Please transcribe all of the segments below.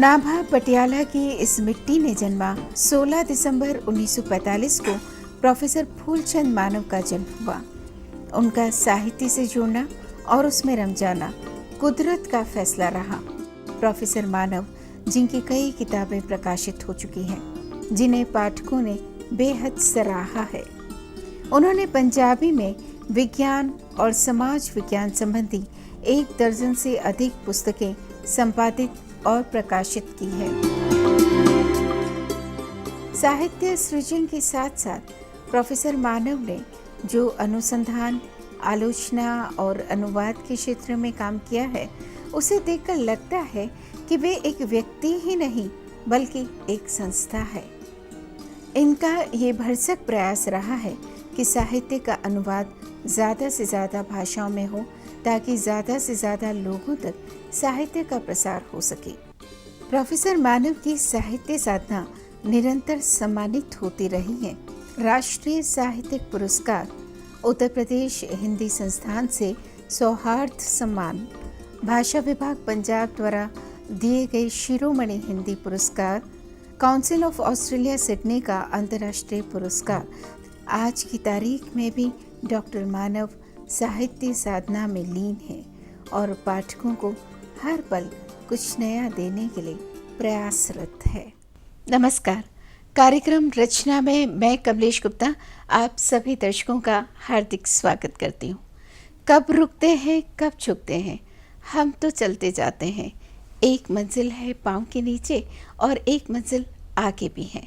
नाभा पटियाला की इस मिट्टी ने जन्मा 16 दिसंबर 1945 को प्रोफेसर फूलचंद मानव का जन्म हुआ। उनका साहित्य से जुड़ना और उसमें रम जाना कुदरत का फैसला रहा। प्रोफेसर मानव, जिनकी कई किताबें प्रकाशित हो चुकी हैं, जिन्हें पाठकों ने बेहद सराहा है। उन्होंने पंजाबी में विज्ञान और समाज विज्ञान संबंधी 1 दर्जन से अधिक पुस्तकें संपादित और प्रकाशित की है। साहित्य सृजन के साथ साथ प्रोफेसर मानव ने जो अनुसंधान, आलोचना और अनुवाद के क्षेत्र में काम किया है, उसे देखकर लगता है कि वे एक व्यक्ति ही नहीं बल्कि एक संस्था है। इनका ये भरसक प्रयास रहा है कि साहित्य का अनुवाद ज़्यादा से ज़्यादा भाषाओं में हो, ताकि ज़्यादा से ज़्यादा लोगों तक साहित्य का प्रसार हो सके। प्रोफेसर मानव की साहित्य साधना निरंतर सम्मानित होती रही है। राष्ट्रीय साहित्यिक पुरस्कार, उत्तर प्रदेश हिंदी संस्थान से सौहार्द सम्मान, भाषा विभाग पंजाब द्वारा दिए गए शिरोमणि हिंदी पुरस्कार, काउंसिल ऑफ ऑस्ट्रेलिया सिडनी का अंतर्राष्ट्रीय पुरस्कार। आज की तारीख में भी डॉक्टर मानव साहित्य साधना में लीन है और पाठकों को हर पल कुछ नया देने के लिए प्रयासरत है। नमस्कार, कार्यक्रम रचना में मैं कमलेश गुप्ता आप सभी दर्शकों का हार्दिक स्वागत करती हूँ। कब रुकते हैं, कब झुकते हैं, हम तो चलते जाते हैं। एक मंजिल है पाँव के नीचे और एक मंजिल आगे भी है।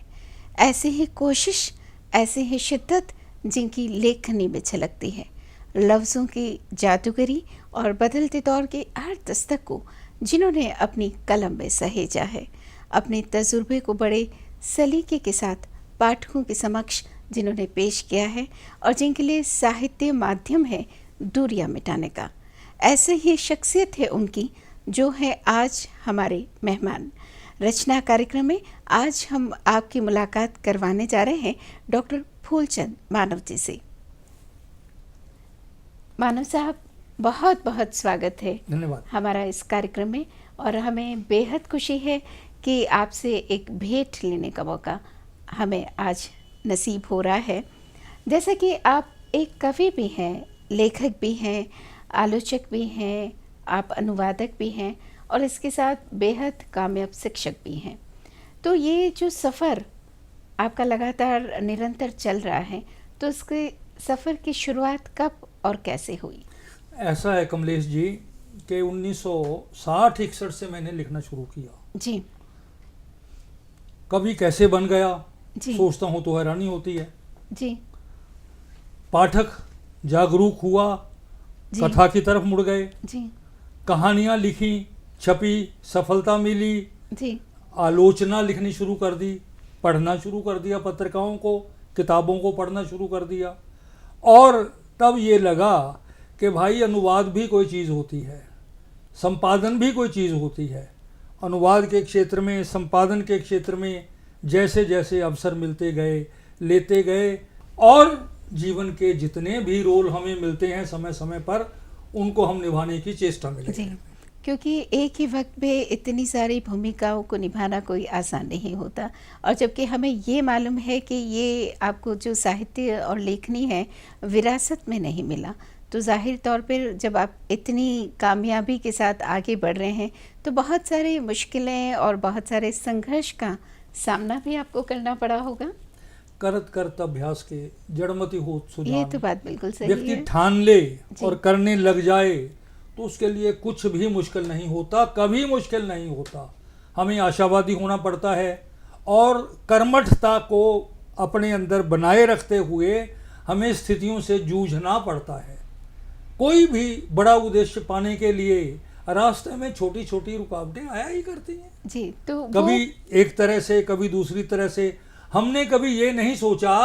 ऐसे ही कोशिश, ऐसे ही शिद्दत जिनकी लेखनी में झलकती है। लफ्ज़ों की जादूगरी और बदलते दौर के हर दस्तक को जिन्होंने अपनी कलम में सहेजा है, अपने तजुर्बे को बड़े सलीके के साथ पाठकों के समक्ष जिन्होंने पेश किया है और जिनके लिए साहित्य माध्यम है दूरियां मिटाने का। ऐसे ही शख्सियत है उनकी जो है आज हमारे मेहमान। रचना कार्यक्रम में आज हम आपकी मुलाकात करवाने जा रहे हैं डॉक्टर फूलचंद मानव जी से। मानव साहब, बहुत बहुत स्वागत है धन्यवाद हमारा इस कार्यक्रम में, और हमें बेहद खुशी है कि आपसे एक भेंट लेने का मौका हमें आज नसीब हो रहा है। जैसे कि आप एक कवि भी हैं, लेखक भी हैं, आलोचक भी हैं, आप अनुवादक भी हैं और इसके साथ बेहद कामयाब शिक्षक भी हैं। तो ये जो सफ़र आपका लगातार निरंतर चल रहा है, तो उसके सफ़र की शुरुआत कब और कैसे हुई? ऐसा है कमलेश जी कि 1960-61 से मैंने लिखना शुरू किया जी। कभी कैसे बन गया जी। सोचता हूँ तो हैरानी होती है। जी। पाठक जागरूक हुआ, जी। कथा की तरफ मुड़ गए, जी। कहानियाँ लिखी, छपी, सफलता मिली, जी। आलोचना लिखनी शुरू कर दी, पढ़ना शुरू कर दिया, पत्रिकाओं को, किताबों को पढ़ना शुरू कर दिया। और तब ये लगा कि भाई अनुवाद भी कोई चीज़ होती है, संपादन भी कोई चीज़ होती है। अनुवाद के क्षेत्र में, संपादन के क्षेत्र में जैसे जैसे अवसर मिलते गए, लेते गए, और जीवन के जितने भी रोल हमें मिलते हैं समय समय पर, उनको हम निभाने की चेष्टा में लगे। क्योंकि एक ही वक्त में इतनी सारी भूमिकाओं को निभाना कोई आसान नहीं होता, और जबकि हमें ये मालूम है कि ये आपको जो साहित्य और लेखनी है विरासत में नहीं मिला, तो जाहिर तौर पर जब आप इतनी कामयाबी के साथ आगे बढ़ रहे हैं तो बहुत सारी मुश्किलें और बहुत सारे संघर्ष का सामना भी आपको करना पड़ा होगा। करत करत अभ्यास के जड़मति होत सुजान। ये तो बात बिल्कुल सही व्यक्ति है। ठान ले और करने लग जाए तो उसके लिए कुछ भी मुश्किल नहीं होता, कभी मुश्किल नहीं होता। हमें आशावादी होना पड़ता है और कर्मठता को अपने अंदर बनाए रखते हुए हमें स्थितियों से जूझना पड़ता है। कोई भी बड़ा उद्देश्य पाने के लिए रास्ते में छोटी छोटी रुकावटें आया ही करती हैं जी। तो कभी एक तरह से, कभी दूसरी तरह से। हमने कभी ये नहीं सोचा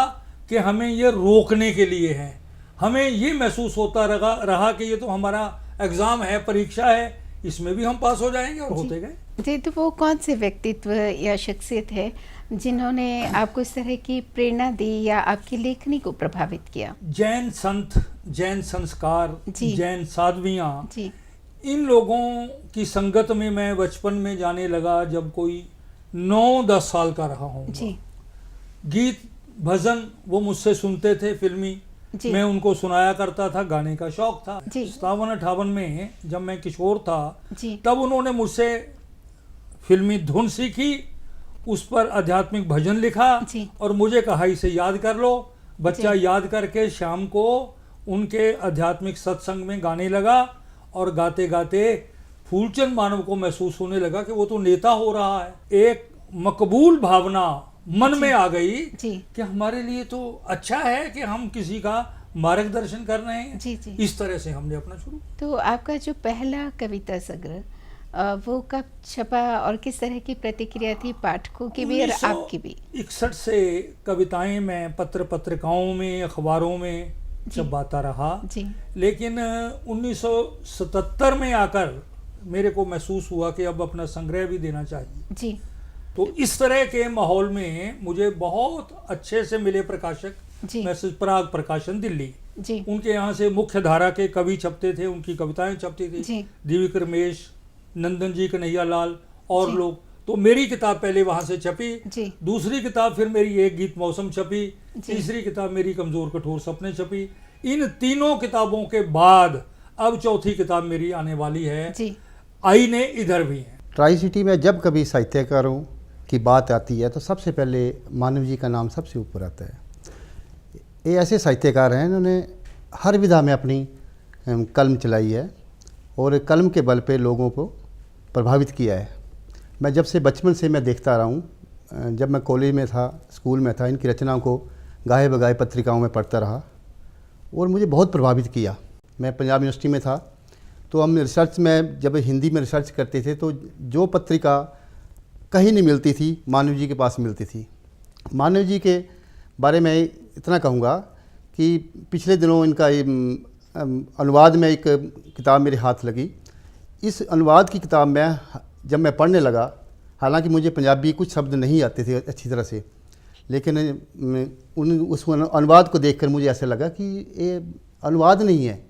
कि हमें ये रोकने के लिए है। हमें ये महसूस होता रहा कि ये तो हमारा एग्ज़ाम है, परीक्षा है, इसमें भी हम पास हो जाएंगे, और होते गए। जी। तो वो कौन से व्यक्तित्व या शख्सियत है जिन्होंने आपको इस तरह की प्रेरणा दी या आपकी लेखनी को प्रभावित किया? जैन संत, जैन संस्कार, जैन साध्वियाँ, इन लोगों की संगत में मैं बचपन में जाने लगा जब कोई 9-10 साल का रहा हूँ। जी गीत भजन वो मुझसे सुनते थे फिल्मी, जी मैं उनको सुनाया करता था, गाने का शौक था। जी। 57-58 में जब मैं किशोर था जी तब उन्होंने मुझसे फिल्मी धुन सीखी, उस पर आध्यात्मिक भजन लिखा जी। और मुझे कहा इसे याद कर लो। बच्चा जी। याद करके शाम को उनके आध्यात्मिक सत्संग में गाने लगा और गाते गाते फूलचंद मानव को महसूस होने लगा कि वो तो नेता हो रहा है। एक मकबूल भावना मन में आ गई जी कि हमारे लिए तो अच्छा है कि हम किसी का मार्गदर्शन कर रहे हैं। जी जी। इस तरह से हमने अपना शुरू। तो आपका जो पहला कविता संग्रह वो कब छपा और किस तरह की प्रतिक्रिया थी पाठकों की भी और आपकी भी? 1961 से कविताएं मैं पत्रिकाओं में, अखबारों में छपवाता रहा। जी लेकिन 1977 में आकर मेरे को महसूस हुआ कि अब अपना संग्रह भी देना चाहिए। जी तो इस तरह के माहौल में मुझे बहुत अच्छे से मिले प्रकाशक, जी मैसेज पराग प्रकाशन दिल्ली। जी उनके यहाँ से मुख्य धारा के कवि छपते थे, उनकी कविताएं छपती थी। जी दिव्य रमेश, नंदन जी, कन्हैया लाल और जी। लोग। तो मेरी किताब पहले वहां से छपी, जी दूसरी किताब फिर मेरी एक गीत मौसम छपी, जी। तीसरी किताब मेरी कमजोर कठोर सपने छपी। इन तीनों किताबों के बाद अब चौथी किताब मेरी आने वाली है, जी आई ने इधर भी है। ट्राई सिटी में जब कभी साहित्यकारों की बात आती है तो सबसे पहले मानव जी का नाम सबसे ऊपर आता है। ये ऐसे साहित्यकार हैं इन्होंने हर विधा में अपनी कलम चलाई है और कलम के बल पे लोगों को प्रभावित किया है। मैं जब से बचपन से मैं देखता रहा हूँ, जब मैं कॉलेज में था, स्कूल में था, इनकी रचनाओं को गाहे बगाहे पत्रिकाओं में पढ़ता रहा और मुझे बहुत प्रभावित किया। मैं पंजाब यूनिवर्सिटी में था तो हम रिसर्च में जब हिंदी में रिसर्च करते थे तो जो पत्रिका कहीं नहीं मिलती थी मानव जी के पास मिलती थी। मानव जी के बारे में इतना कहूँगा कि पिछले दिनों इनका अनुवाद में एक किताब मेरे हाथ लगी। इस अनुवाद की किताब में जब मैं पढ़ने लगा, हालांकि मुझे पंजाबी कुछ शब्द नहीं आते थे अच्छी तरह से, लेकिन उस अनुवाद को देखकर मुझे ऐसा लगा कि ये अनुवाद नहीं है,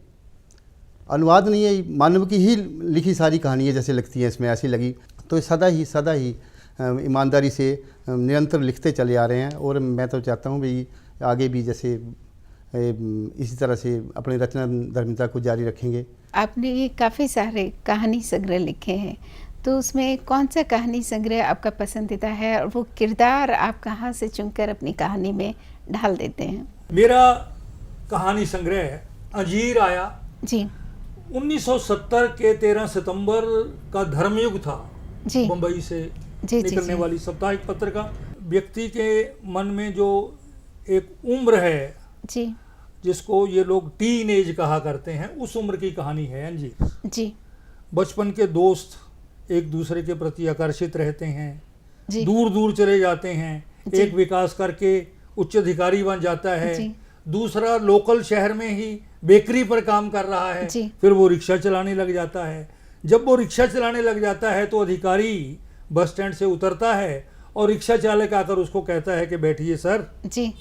मानव की ही लिखी सारी कहानियाँ जैसे लगती हैं इसमें, ऐसी लगी। तो सदा ही ईमानदारी से निरंतर लिखते चले आ रहे हैं और मैं तो चाहता हूँ भाई आगे भी जैसे इसी तरह से अपनी रचना धर्मिता को जारी रखेंगे। आपने काफ़ी सारे कहानी संग्रह लिखे हैं, तो उसमें कौन सा कहानी संग्रह आपका पसंदीदा है और वो किरदार आप कहाँ से चुनकर अपनी कहानी में ढाल देते हैं? मेरा कहानी संग्रह अंजीर आया। जी 1970 के 13 सितंबर का धर्मयुग था। जी मुंबई से जी जी निकलने जी वाली साप्ताहिक पत्रिका। व्यक्ति के मन में जो एक उम्र है जी जिसको ये लोग टीन एज कहा करते हैं, उस उम्र की कहानी है अंजीर। जी बचपन के दोस्त एक दूसरे के प्रति आकर्षित रहते हैं, जी दूर दूर चले जाते हैं। जी। एक विकास करके उच्च अधिकारी बन जाता है, जी। दूसरा लोकल शहर में ही बेकरी पर काम कर रहा है, जी। फिर वो रिक्शा चलाने लग जाता है। जब वो रिक्शा चलाने लग जाता है तो अधिकारी बस स्टैंड से उतरता है और रिक्शा चालक आकर उसको कहता है कि बैठिए सर। जी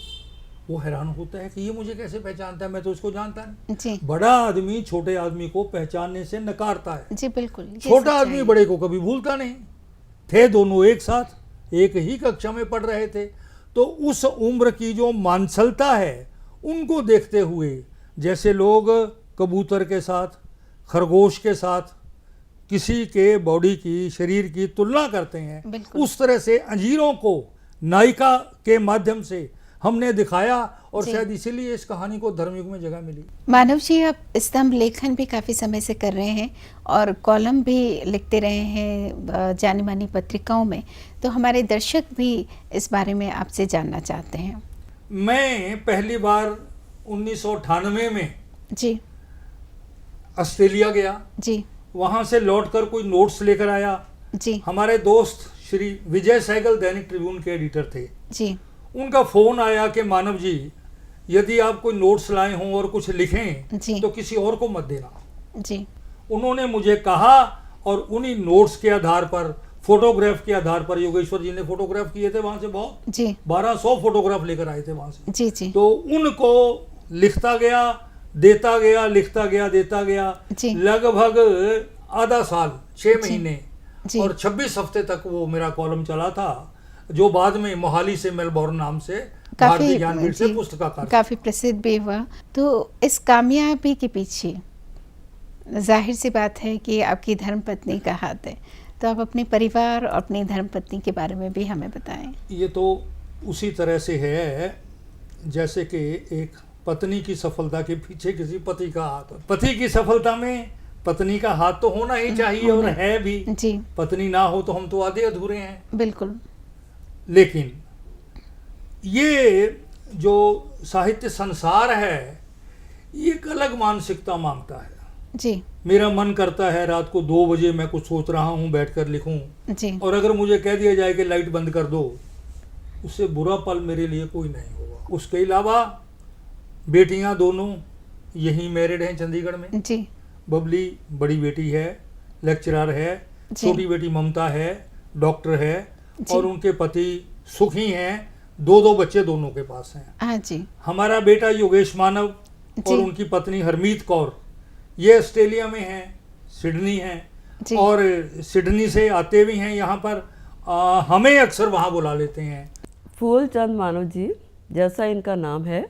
वो हैरान होता है कि ये मुझे कैसे पहचानता है, मैं तो उसको जानता नहीं। जी बड़ा आदमी छोटे आदमी को पहचानने से नकारता है, जी बिल्कुल, ये छोटा सच्चाई आदमी है। बड़े को कभी भूलता नहीं। थे दोनों एक साथ एक ही कक्षा में पढ़ रहे थे। तो उस उम्र की जो मानसलता है उनको देखते हुए जैसे लोग कबूतर के साथ, खरगोश के साथ किसी के बॉडी की, शरीर की तुलना करते हैं, बिल्कुल। उस तरह से अंजीरों को नायिका के माध्यम से हमने दिखाया और जी। शायद इसीलिए इस कहानी को धर्मयुग में जगह मिली। मानव जी, आप स्तंभ लेखन भी काफ़ी समय से कर रहे हैं और कॉलम भी लिखते रहे हैं जानी मानी पत्रिकाओं में, तो हमारे दर्शक भी इस बारे में आपसे जानना चाहते हैं। मैं पहली बार 1998 में जी ऑस्ट्रेलिया गया, जी वहाँ से लौटकर कोई नोट्स लेकर आया। जी हमारे दोस्त श्री विजय सहगल दैनिक ट्रिब्यून के एडिटर थे। जी उनका फ़ोन आया कि मानव जी, यदि आप कोई नोट्स लाए हों और कुछ लिखें जी। तो किसी और को मत देना। जी उन्होंने मुझे कहा और उन्हीं नोट्स के आधार पर, फोटोग्राफ के आधार पर, योगेश्वर जी ने फोटोग्राफ किए थे वहाँ से, बहुत जी 1200 फोटोग्राफ लेकर आए थे वहाँ से। जी जी तो उनको लिखता गया, देता गया, लिखता गया, देता गया। जी। लगभग आधा साल 6 जी। महीने जी। और 26 हफ्ते तक वो मेरा कॉलम चला था, जो बाद में मोहाली से मेलबोर्न नाम से भारतीय ज्ञानपीठ से जी, पुस्तकाकार। काफ़ी प्रसिद्ध भी हुआ। तो इस कामयाबी के पीछे जाहिर सी बात है कि आपकी धर्मपत्नी का हाथ है, तो आप अपने परिवार और अपनी धर्मपत्नी के बारे में भी हमें बताएं। ये तो उसी तरह से है जैसे कि एक पत्नी की सफलता के पीछे किसी पति का हाथ हो। पति की सफलता में पत्नी का हाथ तो होना ही चाहिए और है भी। जी, पत्नी ना हो तो हम तो आधे अधूरे हैं। बिल्कुल। लेकिन ये जो साहित्य संसार है ये एक अलग मानसिकता मांगता है। जी, मेरा मन करता है रात को 2 बजे मैं कुछ सोच रहा हूँ बैठकर लिखूं, जी, और अगर मुझे कह दिया जाए कि लाइट बंद कर दो, उससे बुरा पल मेरे लिए कोई नहीं होगा। उसके अलावा बेटियां दोनों यहीं मैरिड हैं चंडीगढ़ में। जी, बबली बड़ी बेटी है, लेक्चरर है, जी। छोटी बेटी ममता है, डॉक्टर है, जी। और उनके पति सुखी हैं, 2 बच्चे दोनों के पास हैं। हाँ जी, हमारा बेटा योगेश मानव जी। और उनकी पत्नी हरमीत कौर ये ऑस्ट्रेलिया में हैं, सिडनी हैं, जी। और सिडनी से आते भी हैं यहाँ पर। हमें अक्सर वहाँ बुला लेते हैं। फूलचंद मानव जी, जैसा इनका नाम है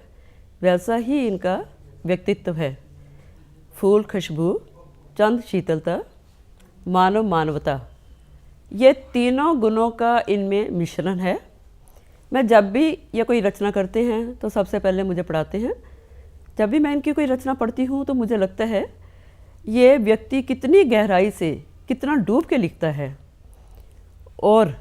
वैसा ही इनका व्यक्तित्व है। फूल खुशबू, चंद शीतलता, मानव मानवता, ये तीनों गुणों का इनमें मिश्रण है। मैं जब भी ये कोई रचना करते हैं तो सबसे पहले मुझे पढ़ाते हैं। जब भी मैं इनकी कोई रचना पढ़ती हूँ तो मुझे लगता है ये व्यक्ति कितनी गहराई से, कितना डूब के लिखता है। और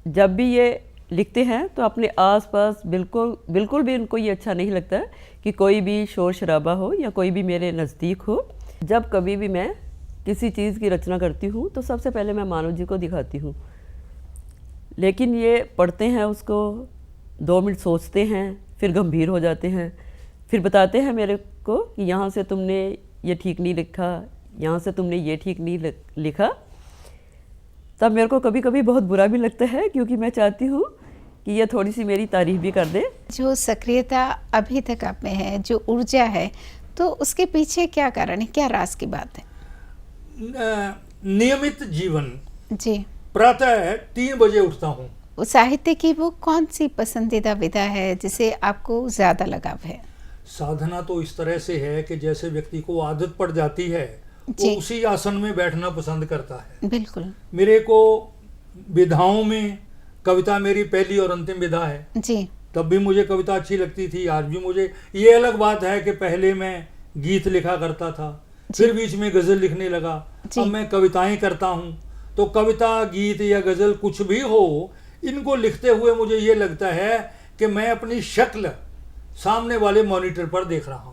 जब भी ये लिखते हैं तो अपने आसपास बिल्कुल भी उनको ये अच्छा नहीं लगता कि कोई भी शोर शराबा हो या कोई भी मेरे नज़दीक हो। जब कभी भी मैं किसी चीज़ की रचना करती हूँ तो सबसे पहले मैं मानव जी को दिखाती हूँ, लेकिन ये पढ़ते हैं उसको, 2 मिनट सोचते हैं, फिर गंभीर हो जाते हैं, फिर बताते हैं मेरे को कि यहाँ से तुमने ये ठीक नहीं लिखा, यहाँ से तुमने ये ठीक नहीं लिखा। तब मेरे को कभी कभी बहुत बुरा भी लगता है, क्योंकि मैं चाहती हूँ कि ये थोड़ी सी मेरी तारीफ भी कर दे। जो सक्रियता अभी तक आप में है, जो ऊर्जा है, तो उसके पीछे क्या कारण है, क्या राज की बात है? नियमित जीवन। जी, प्रातः 3 बजे उठता हूँ। वो साहित्य की वो कौन सी पसंदीदा विधा है जिसे आपको ज़्यादा लगाव है? साधना तो इस तरह से है कि जैसे व्यक्ति को आदत पड़ जाती है वो जी। उसी आसन में बैठना पसंद करता है। बिल्कुल। मेरे को विधाओं में कविता मेरी पहली और अंतिम विधा है। जी, तब भी मुझे कविता अच्छी लगती थी, आज भी मुझे। ये अलग बात है कि पहले मैं गीत लिखा करता था, फिर बीच में गज़ल लिखने लगा, अब मैं कविताएं करता हूँ। तो कविता, गीत या गज़ल कुछ भी हो, इनको लिखते हुए मुझे ये लगता है कि मैं अपनी शक्ल सामने वाले मॉनिटर पर देख रहा हूँ।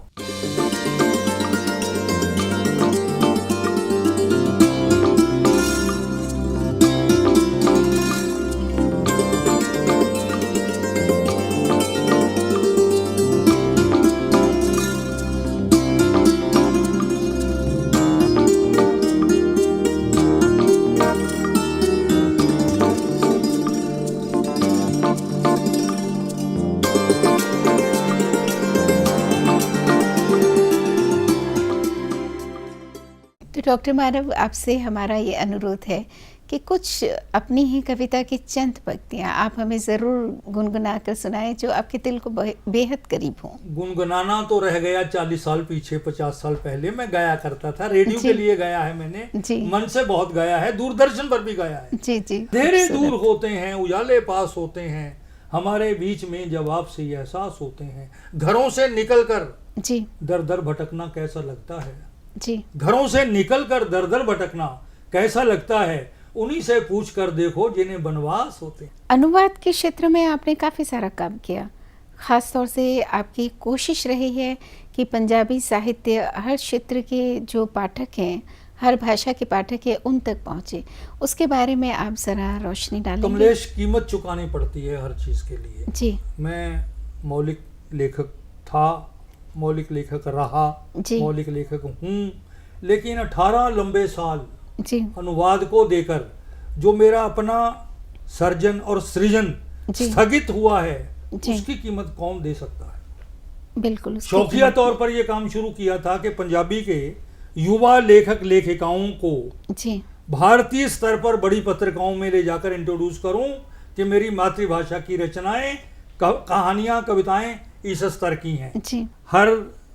तो डॉक्टर मानव, आपसे हमारा ये अनुरोध है कि कुछ अपनी ही कविता की चंद पंक्तियाँ आप हमें ज़रूर गुनगुना कर सुनाएं जो आपके दिल को बेहद करीब हों। गुनगुनाना तो रह गया 40 साल पीछे, 50 साल पहले मैं गाया करता था। रेडियो के लिए गाया है मैंने, जी। मन से बहुत गाया है, दूरदर्शन पर भी गाया है। जी जी, अंधेरे दूर होते हैं, उजाले पास होते हैं, हमारे बीच में जब आपसे ये एहसास होते हैं। घरों से निकलकर जी दर दर भटकना कैसा लगता है, जी, घरों से निकलकर दर दर भटकना कैसा लगता है, उन्हीं से पूछ कर देखो जिन्हें बनवास होते हैं। अनुवाद के क्षेत्र में आपने काफ़ी सारा काम किया। ख़ास तौर से आपकी कोशिश रही है कि पंजाबी साहित्य हर क्षेत्र के जो पाठक हैं, हर भाषा के पाठक हैं, उन तक पहुँचे। उसके बारे में आप ज़रा रोशनी डालेंगे? कमलेश, कीमत चुकानी पड़ती है हर चीज़ के लिए। जी मैं मौलिक लेखक था, मौलिक लेखक रहा, जी। मौलिक लेखक हूँ, लेकिन 18 लंबे साल जी अनुवाद को देकर जो मेरा अपना सर्जन और सृजन जी। स्थगित हुआ है, जी। उसकी कीमत कौन दे सकता है। बिल्कुल। उसकी शौकिया कीमत- तौर पर यह काम शुरू किया था कि पंजाबी के युवा लेखक लेखिकाओं को जी भारतीय स्तर पर बड़ी पत्रिकाओं में ले जाकर इंट्रोड्यूस करूं कि मेरी मातृभाषा की रचनाएं, कहानियां, कविताएं इस स्तर की हैं। जी हर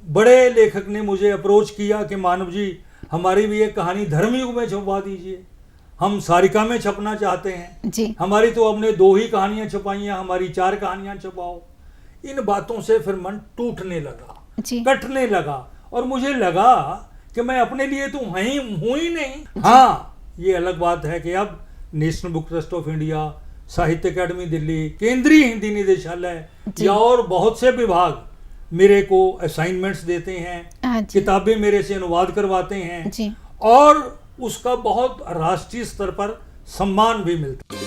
बड़े लेखक ने मुझे अप्रोच किया कि मानव जी, हमारी भी एक कहानी धर्मयुग में छपवा दीजिए, हम सारिका में छपना चाहते हैं। जी हमारी तो हमने 2 ही कहानियां छपाई हैं, हमारी 4 कहानियां छपाओ। इन बातों से फिर मन टूटने लगा, जी कटने लगा, और मुझे लगा कि मैं अपने लिए तो हूं ही नहीं। हाँ, ये अलग बात है कि अब national book trust of India, साहित्य अकादमी दिल्ली, केंद्रीय हिंदी निदेशालय या और बहुत से विभाग मेरे को असाइनमेंट्स देते हैं, हाँ जी किताबें मेरे से अनुवाद करवाते हैं, जी और उसका बहुत राष्ट्रीय स्तर पर सम्मान भी मिलता है।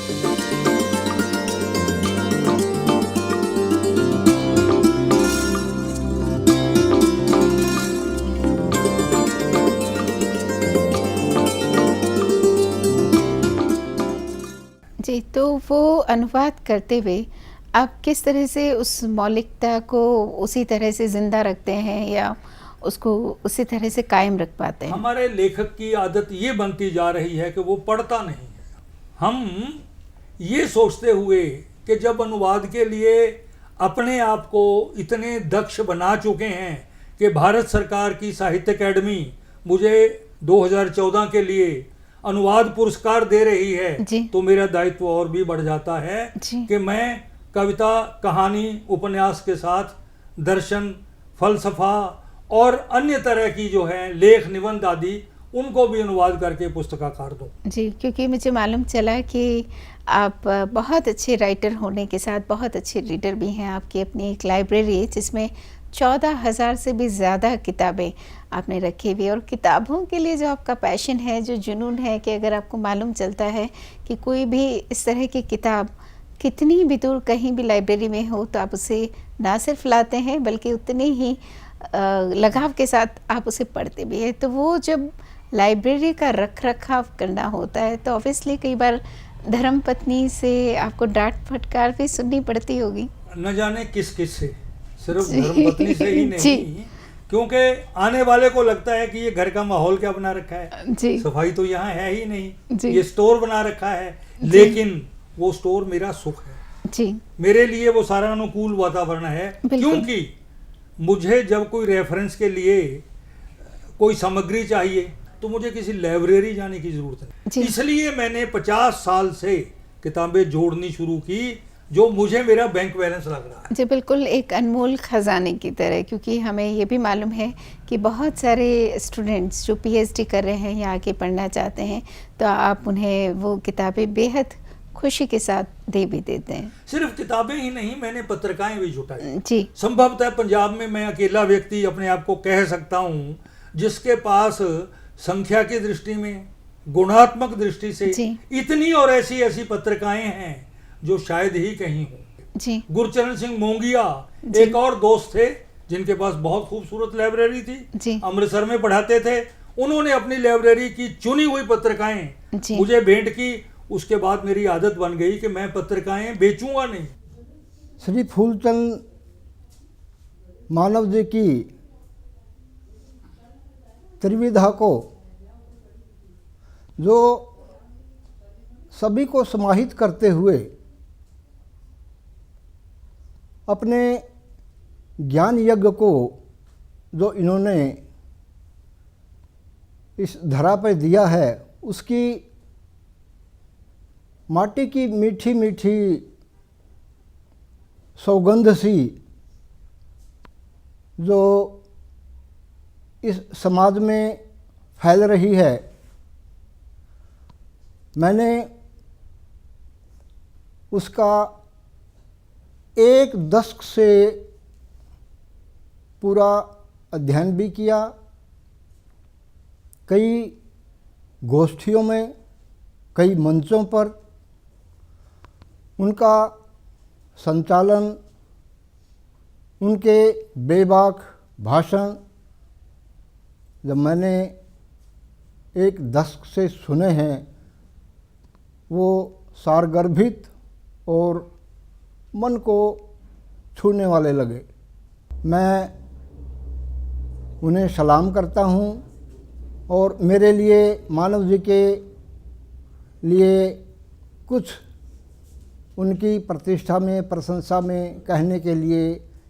जी, तो वो अनुवाद करते हुए आप किस तरह से उस मौलिकता को उसी तरह से जिंदा रखते हैं या उसको उसी तरह से कायम रख पाते हैं? हमारे लेखक की आदत ये बनती जा रही है कि वो पढ़ता नहीं है। हम ये सोचते हुए कि जब अनुवाद के लिए अपने आप को इतने दक्ष बना चुके हैं कि भारत सरकार की साहित्य अकादमी मुझे 2014 के लिए अनुवाद पुरस्कार दे रही है, जी। तो मेरा दायित्व और भी बढ़ जाता है जी। कि मैं कविता, कहानी, उपन्यास के साथ दर्शन, फलसफा और अन्य तरह की जो है लेख, निबंध आदि, उनको भी अनुवाद करके पुस्तकाकार दूं। जी, क्योंकि मुझे मालूम चला कि आप बहुत अच्छे राइटर होने के साथ बहुत अच्छे रीडर भी हैं। आपकी अपनी एक लाइब्रेरी है जिसमें 14,000 से भी ज़्यादा किताबें आपने रखी हुई, और किताबों के लिए जो आपका पैशन है, जो जुनून है, कि अगर आपको मालूम चलता है कि कोई भी इस तरह की किताब कितनी भी दूर कहीं भी लाइब्रेरी में हो तो आप उसे ना सिर्फ लाते हैं बल्कि उतने ही लगाव के साथ आप उसे पढ़ते भी हैं। तो वो जब लाइब्रेरी का रख रखाव करना होता है तो ऑब्वियसली कई बार धर्मपत्नी से आपको डांट फटकार भी सुननी पड़ती होगी। न जाने किस किस से, सिर्फ जी। धर्मपत्नी से ही जी। नहीं, क्योंकि आने वाले को लगता है कि ये घर का माहौल क्या बना रखा है, जी सफाई तो यहाँ है ही नहीं, जी। ये स्टोर बना रखा है। जी। लेकिन वो स्टोर मेरा सुख है, जी मेरे लिए वो सारा अनुकूल वातावरण है। बिल्कुल। क्योंकि मुझे जब कोई रेफरेंस के लिए कोई सामग्री चाहिए तो मुझे किसी लाइब्रेरी जाने की जरूरत जी। नहीं। इसलिए मैंने 50 साल से किताबें जोड़नी शुरू की, जो मुझे मेरा बैंक बैलेंस लग रहा है। जी बिल्कुल, एक अनमोल खजाने की तरह, क्योंकि हमें ये भी मालूम है कि बहुत सारे स्टूडेंट्स जो पीएचडी कर रहे हैं या आगे पढ़ना चाहते हैं तो आप उन्हें वो किताबें बेहद खुशी के साथ दे भी देते हैं। सिर्फ किताबें ही नहीं, मैंने पत्रिकाएं भी जुटाई। जी संभवतः पंजाब में मैं अकेला व्यक्ति अपने आप को कह सकता हूँ जिसके पास संख्या की दृष्टि में, गुणात्मक दृष्टि से जी। इतनी और ऐसी ऐसी पत्रिकाएं हैं जो शायद ही कहीं हों। जी गुरचरण सिंह मोंगिया जी। एक और दोस्त थे जिनके पास बहुत खूबसूरत लाइब्रेरी थी, जी। अमृतसर में पढ़ाते थे। उन्होंने अपनी लाइब्रेरी की चुनी हुई पत्रिकाएं जी। मुझे भेंट की। उसके बाद मेरी आदत बन गई कि मैं पत्रिकाएं बेचूंगा नहीं। श्री फूलचंद मानव जी की त्रिविधा को जो सभी को समाहित करते हुए अपने ज्ञान यज्ञ को जो इन्होंने इस धरा पर दिया है, उसकी माटी की मीठी मीठी सौगंध सी जो इस समाज में फैल रही है, मैंने उसका 1 दशक से पूरा अध्ययन भी किया। कई गोष्ठियों में, कई मंचों पर उनका संचालन, उनके बेबाक भाषण जब मैंने 1 दशक से सुने हैं, वो सारगर्भित और मन को छूने वाले लगे। मैं उन्हें सलाम करता हूँ और मेरे लिए मानव जी के लिए कुछ उनकी प्रतिष्ठा में, प्रशंसा में कहने के लिए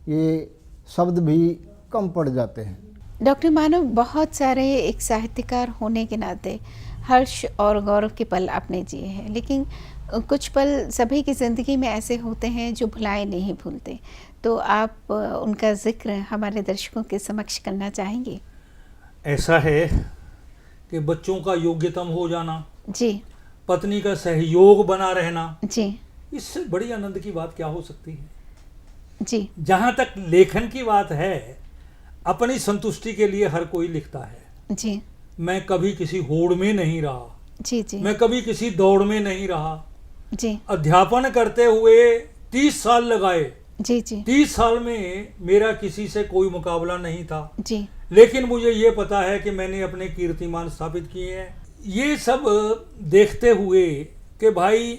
ये शब्द भी कम पड़ जाते हैं। डॉक्टर मानव, बहुत सारे एक साहित्यकार होने के नाते हर्ष और गौरव के पल आपने जिए हैं, लेकिन कुछ पल सभी की ज़िंदगी में ऐसे होते हैं जो भुलाए नहीं भूलते। तो आप उनका जिक्र हमारे दर्शकों के समक्ष करना चाहेंगे? ऐसा है कि बच्चों का योग्यतम हो जाना, जी पत्नी का सहयोग बना रहना, जी इससे बड़ी आनंद की बात क्या हो सकती है। जी जहाँ तक लेखन की बात है, अपनी संतुष्टि के लिए हर कोई लिखता है। जी मैं कभी किसी होड़ में नहीं रहा, जी जी मैं कभी किसी दौड़ में नहीं रहा। जी अध्यापन करते हुए 30 साल लगाए। जी जी 30 साल में मेरा किसी से कोई मुकाबला नहीं था, जी लेकिन मुझे ये पता है कि मैंने अपने कीर्तिमान स्थापित किए हैं। ये सब देखते हुए कि भाई